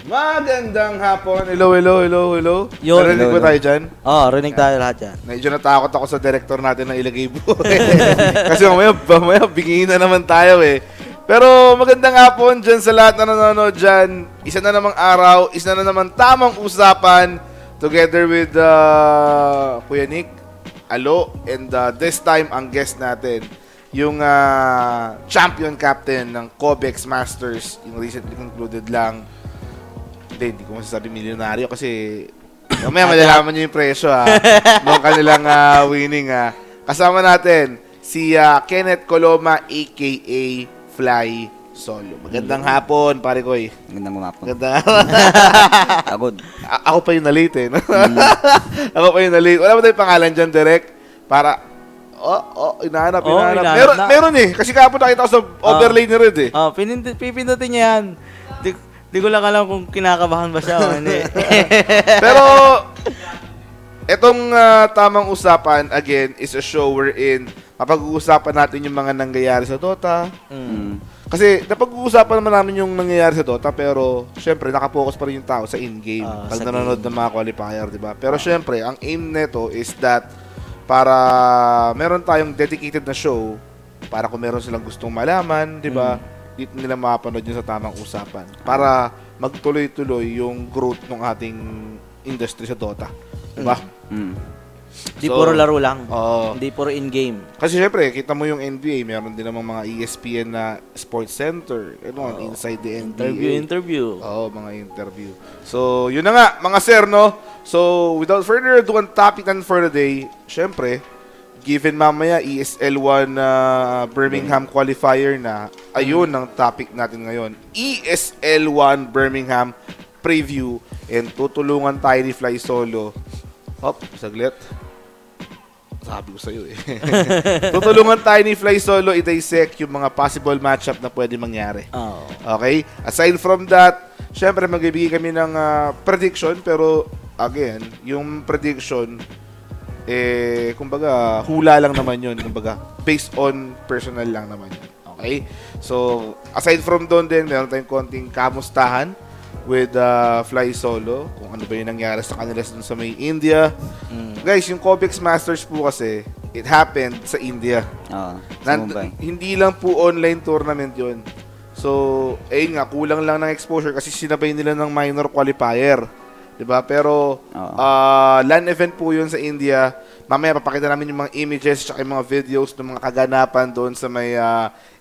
Magandang hapon. Hello. Yo, Narinig ba tayo dyan? Oo, rinig tayo lahat yan. Medyo natakot ako sa director natin na ilagay po. Kasi mamaya bigingin na naman tayo eh. Pero magandang hapon dyan sa lahat na nanonood dyan. Isa na namang araw, isa na naman tamang usapan together with Kuya Nick, Alo, and this time ang guest natin, yung champion captain ng Cobex Masters, yung recently concluded lang. Hindi ko masasabi milyonaryo kasi mamaya malalaman nyo yung presyo ng kanilang winning. Kasama natin si Kenneth Coloma aka Fly Solo. Magandang hapon, pare koy. Magandang umapon. Magandang Agod. ako pa yung na-late eh. No? Ako pa yung na-late. Wala ba tayong pangalan dyan, direct? Para, hinahanap. Meron eh. Kasi kapon nakita ko sa overlay ni Red eh. Pipindutin niya yan. Di ko lang alam kung kinakabahan ba siya o hindi. Pero, etong tamang usapan, again, is a show wherein mapag-uusapan natin yung mga nangyayari sa Dota. Kasi napag-uusapan naman namin yung nangyayari sa Dota, pero syempre, nakapokus pa rin yung tao sa in-game. Pag nanonood ng mga qualifier, di ba? Pero syempre, ang aim neto is that para meron tayong dedicated na show para kung meron silang gustong malaman, di ba? Dito nila mapanood yun sa tamang usapan para magtuloy-tuloy yung growth ng ating industry sa Dota. Diba? Di puro laro lang. Oo. Hindi puro in-game. Kasi syempre, kita mo yung NBA, meron din namang mga ESPN na Sports Center. Inside the NBA. Interview. Oo, mga interview. So, yun na nga, mga sir, no? So, without further ado, ang topic natin for the day, syempre, given mamaya ESL 1 Birmingham qualifier na, ayun ang topic natin ngayon. ESL 1 Birmingham preview, and tutulungan tayo ni Fly Solo. Hop, saglit. Sabi ko sa'yo eh. Tutulungan tayo ni Fly Solo i-dissect yung mga possible matchup na pwede mangyari. Okay? Aside from that, syempre magbibigay kami ng prediction, pero again, yung prediction kumbaga, hula lang naman yun. Kumbaga, based on personal lang naman yun. Okay? So, aside from doon din, meron tayong konting kamustahan with Fly Solo. Kung ano ba yung nangyari sa kanila dun sa may India. Guys, yung Cobex Masters po kasi, it happened sa India. Hindi lang po online tournament yun. So, ayun nga, kulang lang ng exposure kasi sinabay nila ng minor qualifier. Diba? Pero LAN event po yun sa India. Mamaya papakita namin yung mga images at yung mga videos ng mga kaganapan doon sa may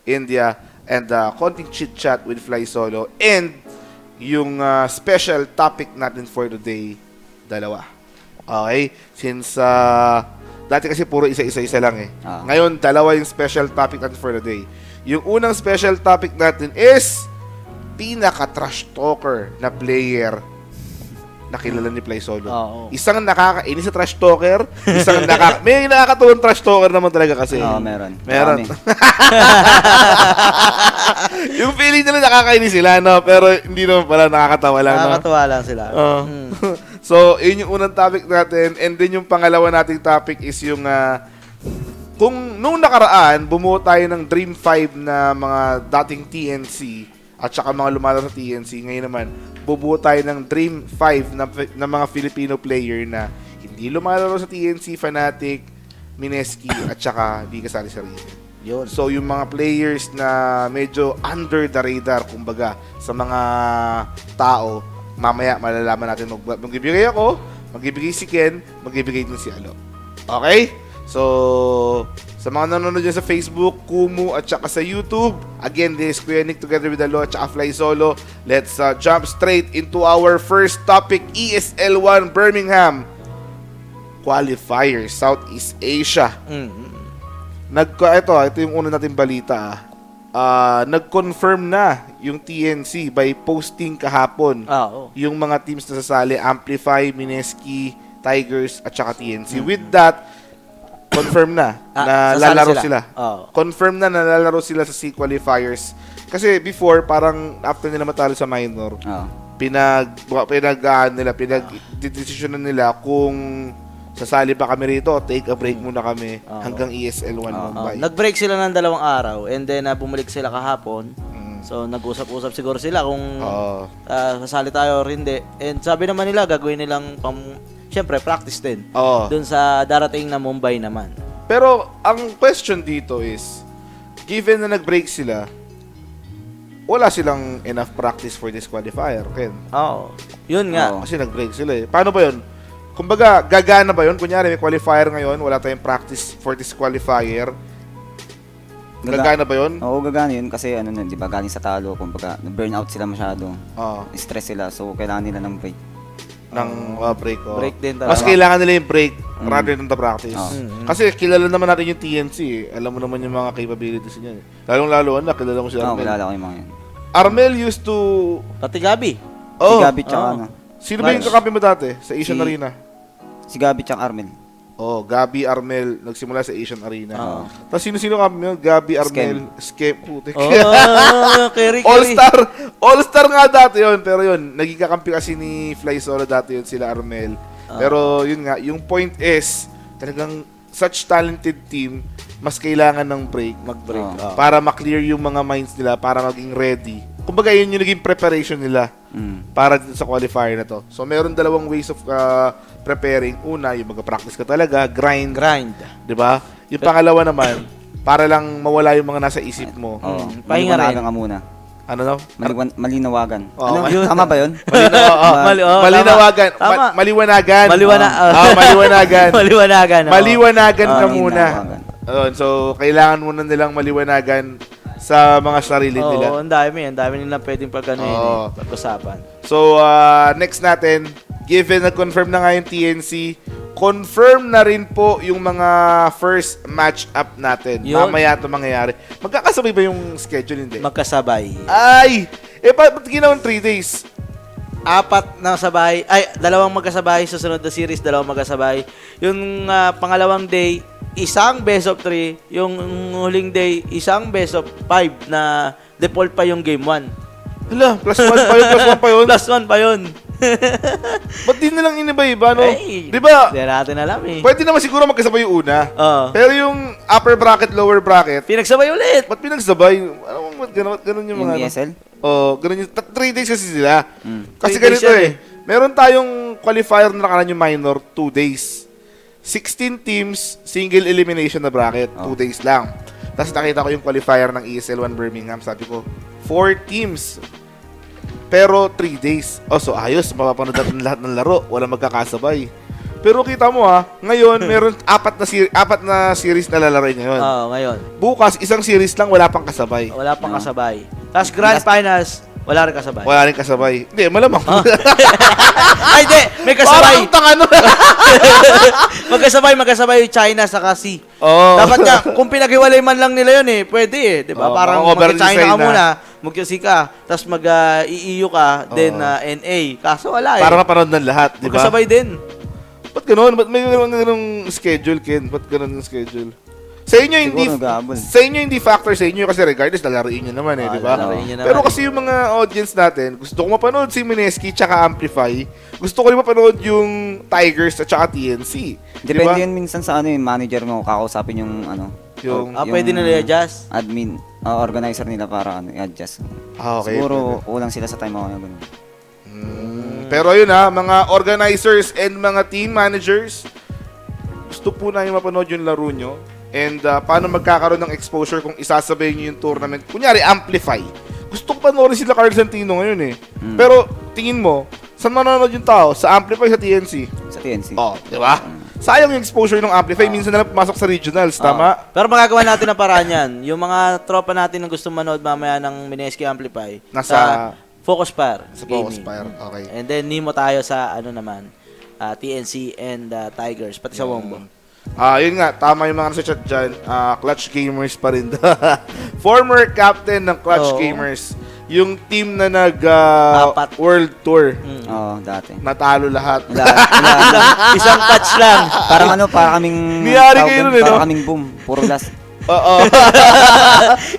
India, and konting chit-chat with Fly Solo, and yung special topic natin for today, dalawa. Okay? Since dati kasi puro isa-isa lang eh. Ngayon, dalawa yung special topic natin for today. Yung unang special topic natin is pinaka-trash talker na player nakilala ni Fly Solo. Isang nakakainis sa trash talker, may nakakatuwang trash talker naman talaga kasi. Meron. Yung feeling nila nakakainis sila, no? Pero hindi naman pala, nakakatawa lang. Nakakatawa lang sila. So, yun yung unang topic natin. And then yung pangalawa nating topic is yung kung nung nakaraan, bumuo tayo ng Dream 5 na mga dating TNC at saka mga lumalaro sa TNC. Ngayon naman, bubuo tayo ng Dream 5 na mga Filipino player na hindi lumalaro sa TNC, Fnatic, Mineski, at saka di kasali sa region. Yun. So, yung mga players na medyo under the radar, kumbaga, sa mga tao, mamaya malalaman natin. Magbibigay ako, magbibigay si Ken, magbibigay din si Alo. Okay? So, sa mga nanonood dyan sa Facebook, Kumu, at saka sa YouTube, again, this is Kuya Nick together with Alo at saka Fly Solo. Let's jump straight into our first topic, ESL 1 Birmingham qualifier, Southeast Asia. Ito yung una nating balita. Nag-confirm na yung TNC by posting kahapon yung mga teams na sasali, Amplify, Mineski, Tigers, at saka TNC. With that, confirm na lalaro sila. Confirm na lalaro sila sa C qualifiers. Kasi before, parang after nila matalo sa minor, pinag-desisyonan nila kung sasali pa kami rito, take a break muna kami hanggang ESL 1 Mumbai. Nag-break sila ng 2 araw and then bumalik sila kahapon. So, nag-usap-usap siguro sila kung Oo. sasali tayo or hindi. And sabi naman nila, gagawin nilang syempre, practice din. Oo. Doon sa darating na Mumbai naman. Pero, ang question dito is, given na nag-break sila, wala silang enough practice for this qualifier, Ken. Oo. Yun nga. Oo. Kasi nag-break sila eh. Paano ba yun? Kumbaga, gagana ba yun? Kunyari, may qualifier ngayon, wala tayong practice for this qualifier. Gagana ba yun? Oo, gagana yun kasi ano na, di ba, galing sa talo, kumbaga, burnout sila masyado. Oo. Stress sila, so kailangan nila ng break. Ng break. Oh. Break din talaga. Mas kailangan nila yung break rather than the practice. Oo. Kasi kilala naman natin yung TNC eh. Alam mo naman yung mga capabilities niya eh. Lalong-lalo na, kilala mo si Oo, Armel. kilala ko yung mga yun. Armel used to... Pati Gabi. Si Gabi tsaka ano, Sino ba yung kakampi mo dati sa Asian Si- Arena? si Gabi tsaka Armel. Gabi, Armel, nagsimula sa Asian Arena. Oo. Tapos sino-sino kampi mo? Gabi, Armel, Skep, putik. Kerry. All-star. All-star nga dati yun. Pero yun, naging kakampi kasi ni Fly Solo dati yun, sila Armel. Pero yun nga, yung point is, talagang such talented team, mas kailangan ng break. Mag-break. Oo. Para ma-clear yung mga minds nila, para maging ready. Kumbaga, yun yung naging preparation nila para dito sa qualifier na to. So, meron dalawang ways of preparing. Una, yung mag-practice ka talaga, grind. Grind. 'Di ba? Yung pangalawa naman, para lang mawala yung mga nasa isip mo. Oo. Pahinga rin. Malinawagan ka muna. Ano no? Malinawagan. Oo, Ano? yun. Tama ba yun? Malinawagan. Tama. Maliwanagan. Maliwanagan. Maliwanagan. Maliwanagan. oo. Maliwanagan ka muna. Malinawagan. Ayun, so, kailangan muna nilang maliwanagan sa mga sarili nila. Oo, ang dami nilang pwedeng Oo. pag-usapan. So, next natin, given na confirm na nga yung TNC, confirm na rin po yung mga first match-up natin. Yun. Mamaya ito mangyayari. Magkakasabay ba yung schedule? Hindi. Magkasabay. Ay! Ba't ginawang 3 days? 4 na sabay, 2 magkasabay, susunod na series, 2 magkasabay. Yung pangalawang day, isang best of 3, yung huling day, isang best of 5 na default pa yung game 1. Hala, +1 pa yun, +1 pa yun. Plus 1 pa yun. Ba't di nilang iniba-iba, no? Hey, Di ba? Hindi natin alam eh. Pwede naman siguro magkasabay yung una. Oo. Pero yung upper bracket, lower bracket, Pinagsabay ulit. ba't pinagsabay? Ano, ba't ganun yung Yung mga... ano? ESL? Ganun yung 3 days kasi sila. Kasi 3 days ganito yan eh. Meron tayong qualifier na nakalan yung minor, 2 days. 16 teams, single elimination na bracket, 2 days lang. Tapos nakita ko yung qualifier ng ESL 1 Birmingham, sabi ko, 4 teams. Pero 3 days. So ayos, mapapanood natin lahat ng laro, walang magkakasabay. Pero kita mo ngayon meron 4 na series na lalaroin ngayon. Oo, ngayon. Bukas, isang series lang, wala pang kasabay. Wala pang kasabay. Tapos grand finals, wala rin kasabay. Wala rin kasabay. Hindi, malamang. Ay, hindi! May kasabay! Parang tangano. Magkasabay yung China sa si. Oh. Dapat nga, kung pinaghiwalay man lang nila yun pwede Di ba? Oo, Parang mag-overdesign mag-China ka na. muna, mag-QC ka, tapos mag-EU ka, then NA. Kaso wala Para mapanood ng lahat, di ba? Magkasabay din. Ba't ganun? Ba't may ganung schedule, Ken? Ba't ganun yung schedule? Sa inyo hindi Siguro nag-aabol. sa inyo hindi factor sa inyo kasi regardless lalaruin niyo naman di ba? lalaruin niyo naman. Pero kasi yung mga audience natin, gusto ko mapanood si Mineski tsaka Amplify. Gusto ko rin mapanood yung Tigers at tsaka TNC. Depende Di ba? yun minsan sa yung manager mo, kakausapin yung Yung Pwede nila i-adjust. admin, organizer nila para i-adjust. okay. Siguro kulang sila sa time ako ganun. Pero yun mga organizers and mga team managers, gusto po namin mapanood yung laro nyo. And paano magkakaroon ng exposure kung isasabay nyo yung tournament. Kunyari, Amplify. Gusto ko panoorin sila Carl Santino ngayon Pero tingin mo, saan manonood yung tao? Sa Amplify, sa TNC? Sa TNC. Di ba? Sayang yung exposure ng Amplify. Minsan na lang pumasok sa regionals, tama? Pero magagawa natin ng paraan yan. Yung mga tropa natin na gusto manood mamaya ng Mineski Amplify. Nasa- Sa Focus Fire. Sa Focus Gaming. Fire, okay. And then, Nemo tayo sa TNC and Tigers. Pati sa Wombo. Yun nga, tama yung mga nasa chat dyan. Clutch Gamers pa rin. Former captain ng Clutch Oo. Gamers. Yung team na Apat. World Tour. Oo, dati. Natalo lahat. Isang patch lang. Para kaming Niyari tawag kayo doon, nun, no? para kaming boom, puro last. Oo.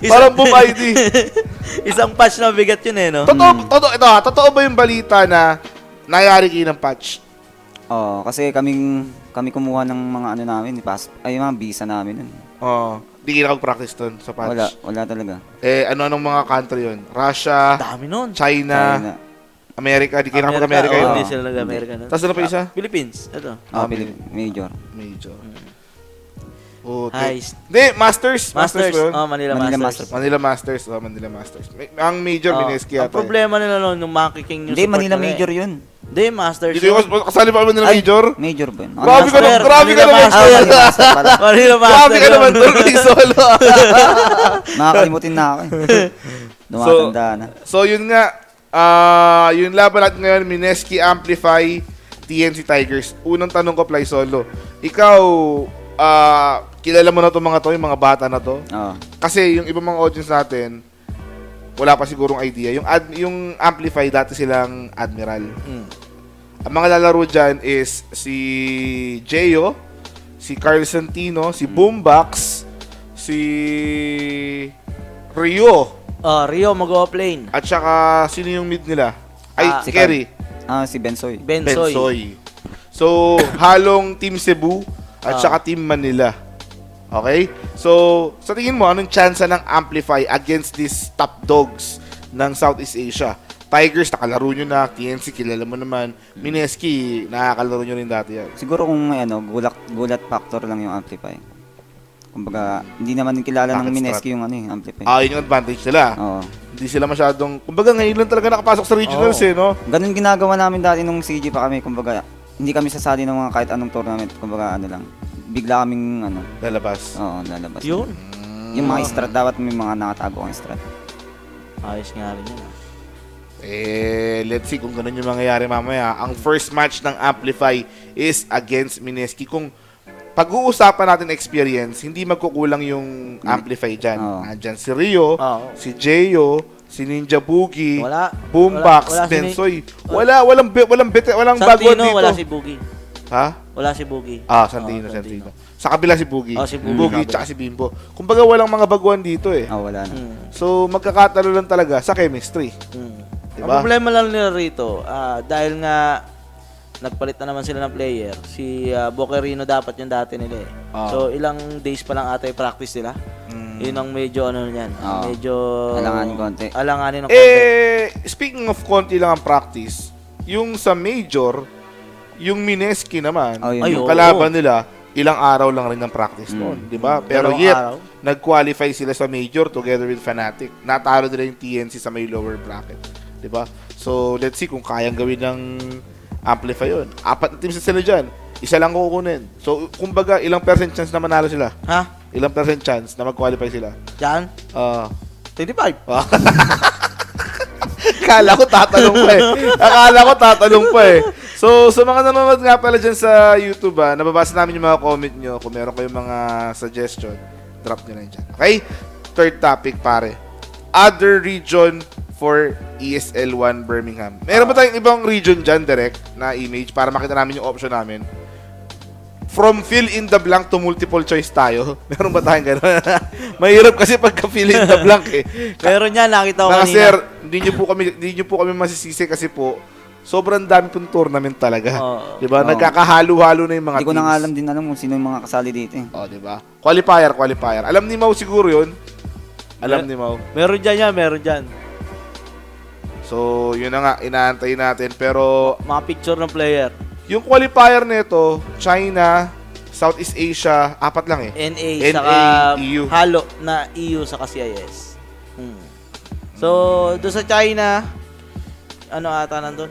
Parang boom ID. Isang patch na bigat yun no? Totoo ba yung balita na nangyari kayo ng patch? Oo, kasi kami kumuha ng mga namin, mga visa namin. Oo. Hindi ka practice doon sa patch. Wala talaga. Ano-anong mga country yun? Russia, Dami nun. China, China. America. Di kayo America oo, yun. hindi sila nag-America nun. Tapos ano pa isa? Philippines. Ito. Major. Major. Oh, Heist. Hindi, Masters. Masters. ba yun? Oh, Manila Manila Masters. Manila Masters. Oh, Manila Masters. Ang major, Mineski Ang yata. problema nila noon, yung makiking Hindi, Manila Major yun. Hindi, Masters. Dito yung kasali pa Manila Major? Major ba yun? Grabe ka naman, grabe ka Manila naman. Master. Manila Master pala. Manila Master. Grabe ka naman, tol, may solo. Nakakalimutin na ako eh. Dumatanda na. So, yun nga. Yung laban natin ngayon, Mineski Amplify, TNC Tigers. Unang tanong ko, Fly Solo. Ikaw, kilala mo na itong mga to, yung mga bata na to? Oo. Kasi yung ibang mga audience natin, wala pa sigurong idea. Yung Amplify, dati silang Admiral. Ang mga lalaro dyan is si Jeyo, si Carl Santino, si Boombox, si Rio, Rio mag-o-plane. at saka sino yung mid nila? Ay, Ah, si si Kerry. Si Bensoy. Bensoy. Bensoy. So, halong Team Cebu at Ah. saka Team Manila. Okay? So, sa tingin mo, anong chance ng Amplify against these top dogs ng Southeast Asia? Tigers, nakalaro nyo na. TNC, kilala mo naman. Mineski, nakakalaro nyo rin dati yan. Siguro kung may gulat factor lang yung Amplify. Kumbaga, hindi naman kilala ng Packet Mineski yung Amplify. Yun yung advantage nila. Oo. Hindi sila masyadong... Kumbaga, ngayon lang talaga nakapasok sa regionals no? Ganun ginagawa namin dati nung CG pa kami. Kumbaga, hindi kami sasali ng mga kahit anong tournament. Kumbaga, lang. Bigla kaming, Lalabas. lalabas. Yun. Yung mga strat, dapat may mga nakatago ang strat. Ayos nga rin yun. Let's see kung ganun yung mangyayari mamaya. Ang first match ng Amplify is against Mineski. Kung pag-uusapan natin experience, hindi magkukulang yung Amplify dyan. Oo. Nandyan si Rio, Oo. si Jeyo, si Ninja Boogie, Wala. Boombox, Wala si Bensoy. Walang Santino, baguhan dito. wala si Boogie. Ha? Wala si Boogie. Santino, Oo, Santino. Sa kabila si Boogie. Si Boogie. Boogie tsaka si Bimbo. Kumbaga walang mga baguhan dito eh. Wala na. So magkakatalo lang talaga sa chemistry. Ang problema lang nila rito, dahil nga nagpalit na naman sila ng player, si Boquerino dapat yung dati nila eh. So ilang days pa lang ata yung practice nila. Yun ang medyo niyan. Medyo Alanganin konti. Alanganin ng konti. Speaking of konti lang ang practice, yung sa major, yung Mineski naman, Yun. yung kalaban nila, ilang araw lang rin ng practice noon, di ba? Pero Dalawang yet, araw. nag-qualify sila sa major together with Fnatic. Natalo nila yung TNC sa may lower bracket, di ba? So, let's see kung kayang gawin ng Amplify yun. 4 na teams na sila dyan. Isa lang kukunin. So, kumbaga, ilang percent chance na manalo sila? Ha? Ilang percent chance na mag-qualify sila? Diyan? Ah... 25. Akala ko tatanong pa eh. So, sa mga nanonood nga pala dyan sa YouTube, nababasa namin yung mga comment nyo. Kung meron kayong mga suggestion, drop nyo lang dyan. Okay? Third topic, pare. Other region for ESL 1 Birmingham. Meron ba tayong ibang region dyan, direct, na image para makita namin yung option namin? From fill in the blank to multiple choice tayo. Meron ba tayong gano'n? Mahirap kasi pagka fill in the blank eh. Meron yan, nakita ko Mga kanina. sir, hindi niyo po kami masisisi kasi po sobrang dami pong tournament talaga. Oo. 'Di ba? Oo. Nagkakahalo-halo na yung mga Hindi ko na teams. nga alam kung sino yung mga kasali dito eh. Oh, 'di ba? Qualifier. Alam ni Mau siguro 'yun. Alam ni Mau. Meron dyan yan, meron dyan. So, yun na nga inaantay natin pero Mga picture ng player. yung qualifier nito, China, Southeast Asia, 4 lang eh. NA, NA, saka EU. halo na EU saka CIS. So, doon sa China, ano ata nandun?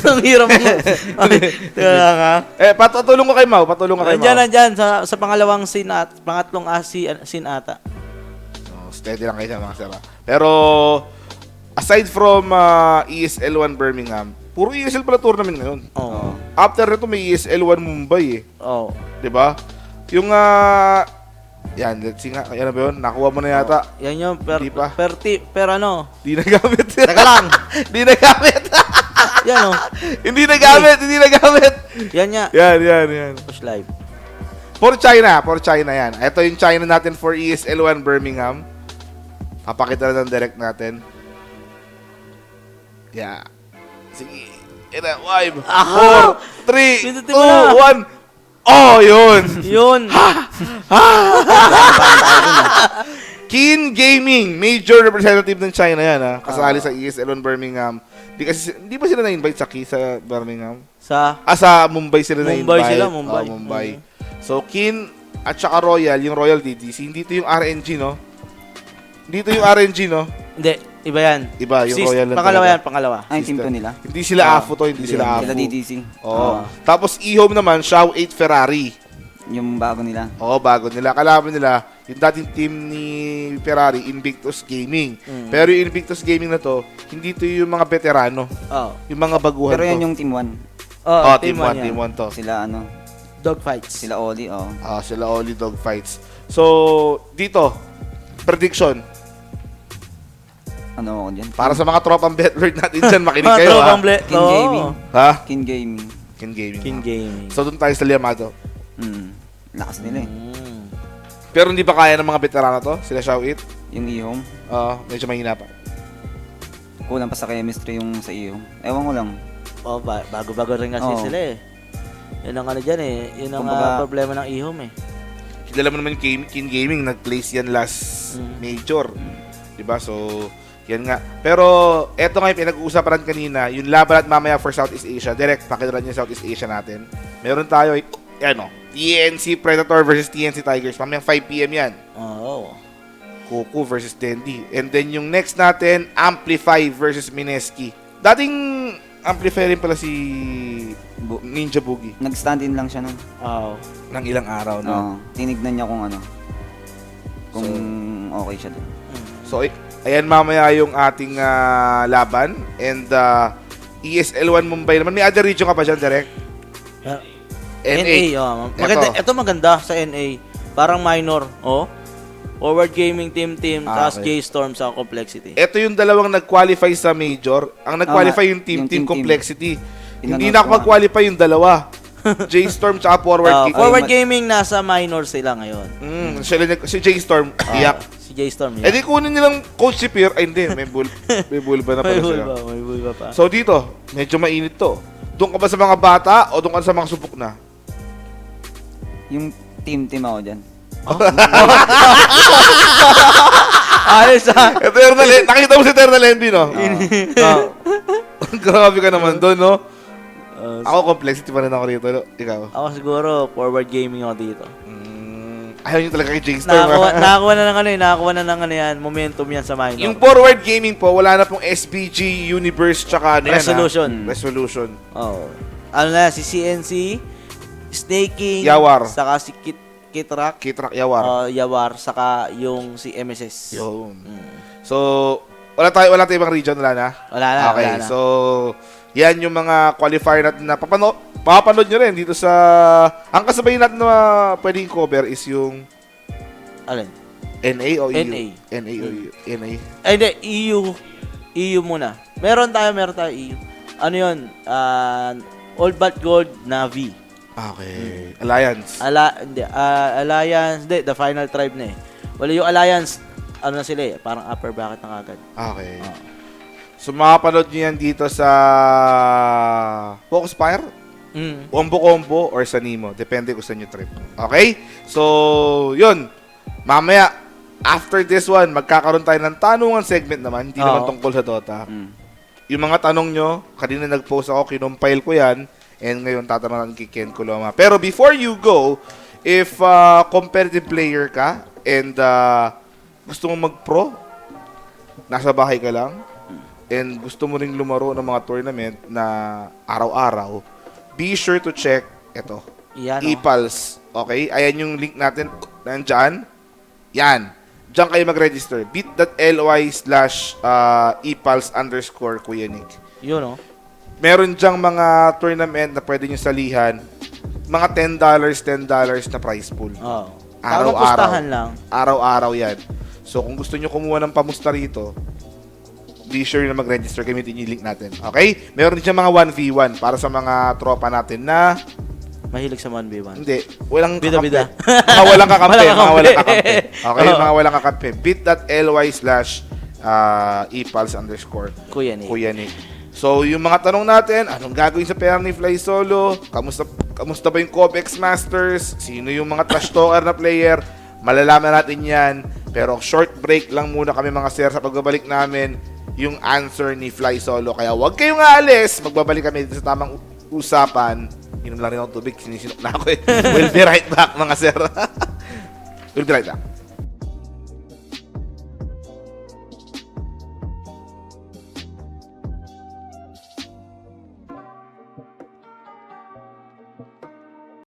Ang hirap mo. Kaya nga. Patulong ko kay Mau, Nandyan, sa pangalawang scene at pangatlong scene ata. So, steady lang kayo sa mga sir. Pero, aside from ESL 1 Birmingham, puro ESL pala tournament ngayon. Oo. After nito may ESL 1 Mumbai eh. Oo. 'Di ba? Yung yan, let's see nga. Ayan na ba yun? Nakuha mo na yata. Yan yung Di pa. per ano. Di nagamit. Teka lang. Di nagamit. Yan oh. Hindi nagamit. Yan nga. Yan. Push live. For China yan. Ito yung China natin for ESL 1 Birmingham. Papakita na ng direct natin. Yeah. Sige. Ina, 5, 4, 3, 2, Pindutin mo na. 1. Oh, yun! Yun. Keen Gaming, major representative ng China yan, ha. Kasali sa ESL on Birmingham. Hindi ba sila na-invite sa Birmingham? Sa Sa Mumbai sila na-invite. Mumbai sila, Mumbai. Oh, Mumbai. So, Keen at saka Royal, yung Royal DDC, hindi to yung RNG, no? Hindi to yung RNG, no? Hindi, iba yan. Iba, yung Royal lang Pangalawa talaga. yan, pangalawa. Ay, team to nila. Hindi sila AFU to, hindi sila Sila AFU. DDC. Oo. Tapos, eHome naman, Xiao 8 Ferrari. Yung bago nila. Oo, bago nila. Kalaban nila, yung dating team ni Ferrari, Invictus Gaming. Pero yung Invictus Gaming na to, hindi to yung mga veterano. Oh. Yung mga baguhan Pero to. yan yung team 1. Oh, Team 1, Team 1 to. Sila Dog fights. sila Oli, Sila only dog fights. So, dito, prediction. Ano ako dyan? Para sa mga tropang betlord natin dyan, makinig Mga kayo, ha? tropang ble- King Oo. Gaming. Ha? King Gaming. King Gaming. King ha? Gaming. So, doon tayo sa Liamado. Lakas nila eh. Pero hindi ba kaya ng mga veterano to? Sila Xiao 8? Yung e-home. Medyo mahina pa. Kulang pa sa chemistry yung sa e-home. Ewan ko lang. Oh, bago-bago rin kasi Oo. sila eh. Yun ang ano dyan eh. Yun ang Kumbaga- problema ng e-home eh. Kilala mo naman yung King Gaming, nag-place yan last major. Diba? So, yan nga. Pero, eto nga yung pinag-uusapan kanina, yung laban at mamaya for Southeast Asia. Direct, pakidaran yung Southeast Asia natin. Meron tayo, TNC Predator versus TNC Tigers. Mamaya 5 PM yan. Oo. Kuku versus Dendi. And then yung next natin, Amplify versus Mineski. Dating Amplify rin pala si Ninja Boogie. Nag-stand in lang siya nun. Oo. Ng ilang araw, no? Oo. Tinignan niya kung okay siya dun. So, ayan mamaya yung ating laban. And ESL 1 Mumbai naman. May other region ka pa dyan, direct? NA. Oh. Maganda. Ito maganda sa NA. Parang minor. Oh. Forward Gaming Team, tapos okay. J-Storm sa Complexity. Ito yung dalawang nag-qualify sa major. Ang nag-qualify yung team Complexity. Hindi na mag-qualify yung dalawa. J-Storm tsaka Forward Gaming. Forward Gaming nasa minor sila ngayon. Si J-Storm, iyak. Si J-Storm Eh di kunin nilang coach si Pierre. Ay hindi, may bull ba na pala sila. May bulba pa. So dito, medyo mainit to. Doon ka ba sa mga bata o doon ka sa mga subok na? Yung team ako dyan. Ayos ah. Eternal, nakita mo si Eternal Envy, no? Grabe ka naman doon, no? Ako complexity pa rin ako rito. No? Ikaw? Ako siguro, forward gaming ako dito. Ayaw nyo talaga kay J-Storm. Nakakuha na ng ano yan, momentum yan sa minor. Yung forward gaming po, wala na pong SBG, Universe, tsaka ano yan, Resolution. Resolution. Oh. Ano na, si CNC, Snaking, Yawar. saka si Kitrak, Kitrak Yawar. Yawar, saka yung si MSS. Yun. So, wala tayo ibang region, wala na? Wala na, Okay, wala na. so, yan yung mga qualifier natin na papanood nyo rin dito sa... Ang kasabay natin na pwedeng cover is yung Alin? NA o EU? NA. NA o EU? NA. Ay, hindi, EU muna. Meron tayo EU. Ano yun? Old But Gold Navy. Okay. Alliance. Alliance, the final tribe na eh. Wala yung Alliance, ano na sila eh, parang upper bracket na kagad. Okay. So, makapanood nyo yan dito sa Focus Fire, Combo or sa Nemo. Depende kung saan yung trip. Okay? So, yun. Mamaya, after this one, magkakaroon tayo ng tanungan segment naman. Hindi naman tungkol sa Dota. Yung mga tanong nyo, kanina nag-post ako, kinumpile ko yan. And ngayon, tatanungan kay Ken Coloma. Pero before you go, if competitive player ka and gusto mo mag-pro, nasa bahay ka lang, and gusto mo ring lumaro ng mga tournament na araw-araw, be sure to check ito. Yan, ePulse. Okay? Ayan yung link natin. Nandyan. Yan. Diyan kayo mag-register. bit.ly/epulse_Kuya Nick. Yun, no? Meron dyang mga tournament na pwede nyo salihan. Mga $10 na prize pool. Oo. Araw-araw. Pustahan lang. Araw-araw yan. So, kung gusto nyo kumuha ng pamusta rito, be sure na mag-register. Gamitin yung link natin. Okay? Meron din siyang mga 1v1 para sa mga tropa natin na Mahilig sa 1v1. hindi. Walang Bida-bida. kakampi. Mga walang kakampi. Walang Mga walang kakampi. kakampi. Okay? Mga walang kakampi. bit.ly/epulse_Kuya Nick. Kuya Nick. So, yung mga tanong natin, anong gagawin sa pera ni Fly Solo? kamusta ba yung Copex Masters, sino yung mga trash talker na player, malalaman natin yan. Pero short break lang muna kami mga sir sa pagbabalik namin yung answer ni Fly Solo. Kaya huwag kayong aalis, magbabalik kami dito sa tamang usapan. Inom lang rin ako tubig, sinisinok na ako eh. We'll be right back mga sir. We'll be right back.